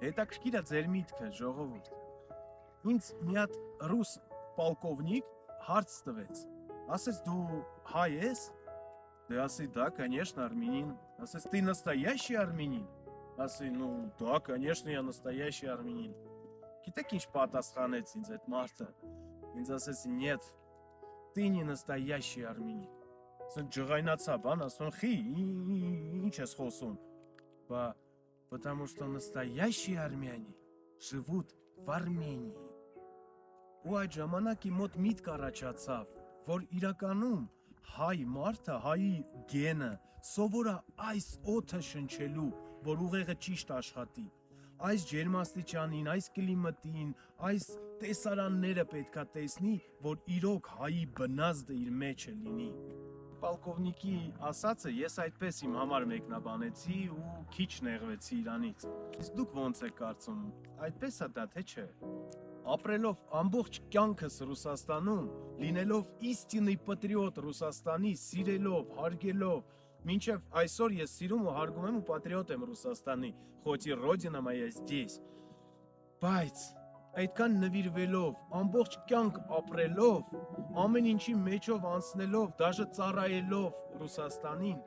հետաքրքիր է ձեր միտքը, ժողովուրդ։ Ինձ մի հատ ռուս полковник հարց տվեց։ Ասեց դու հայ ես։ Դե ասի да, конечно, армянин։ Ասեց ты настоящий армянин։ Ասի ну да, конечно, я настоящий армянин։ Գիտեք ինչ պատասխանեց ինձ այդ մարդը։ Ինձ ասեց нет, ты не настоящий армянин։ Ասեն ջղայնացա, բան, ասում խի, ինչ ես խոսում։ Բա потому что настоящие армяне живут в Армении։ Ու այդ ժամանակ իմ մոտ միտք առաջացավ, որ իրականում հայ մարդը, հայի գենը սովոր է այս օդը շնչելու, որ ուղեղը ճիշտ աշխատի։ Այս ջերմաստիճանին, այս կլիմատին, այս տեսարանները պետքա տեսնի, որ իրոք հայի բնազդը իր մեջը լինի։ Պոլկովնիկի ասածը ես այդպես իմ համար մեկնաբանեցի ու քիչ նեղվեցի իրանից։ Իսկ դուք ոնց եք կարծում, այդպես է դա թե չէ։ Ապրելով ամբողջ կյանքս Ռուսաստանում, լինելով истинный патриот Ռուսաստանի, սիրելով, հարգելով, մինչև այսօր ես սիրում ու հարգում եմ ու պատրիոտ եմ Ռուսաստանի, хоть и родина моя здесь։ Բայց այդքան նվիրվելով, ամբողջ կյանք ապրելով, ամեն ինչի մեջով անցնելով, դաժե ծառայելով Ռուսաստանին,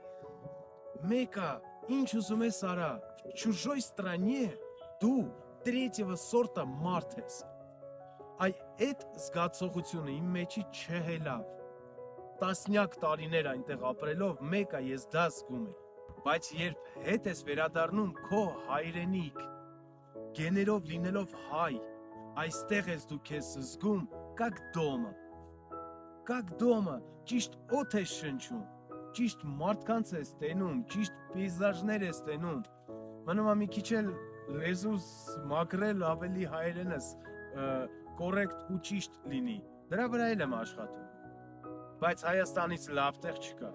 մեկը ինչ ուզում ես արա, в чужой стране դու третьего сорта մարդ ես։ Այդ զգացողությունը իմ մեջի չհելավ։ Տասնյակ տարիներ այնտեղ ապրելով մեկը ես դա զգում եմ։ Բայց երբ հետ ես վերադառնում քո հայրենիք, գեներով լինելով հայ, այստեղ ես դու քեզ զգում как дома։ Как дома, ճիշտ օդ ես շնչում, ճիշտ մարդկանց ես տենում, ճիշտ պեյզաժներ ես տենում։ Մնում է մի քիչ էլ լեզուս մաքրել ավելի հայերենս կորեկտ ու ճիշտ լինի։ Դրա վրա էլ եմ աշխատում։ Բայց Հայաստանից լավ տեղ չկա։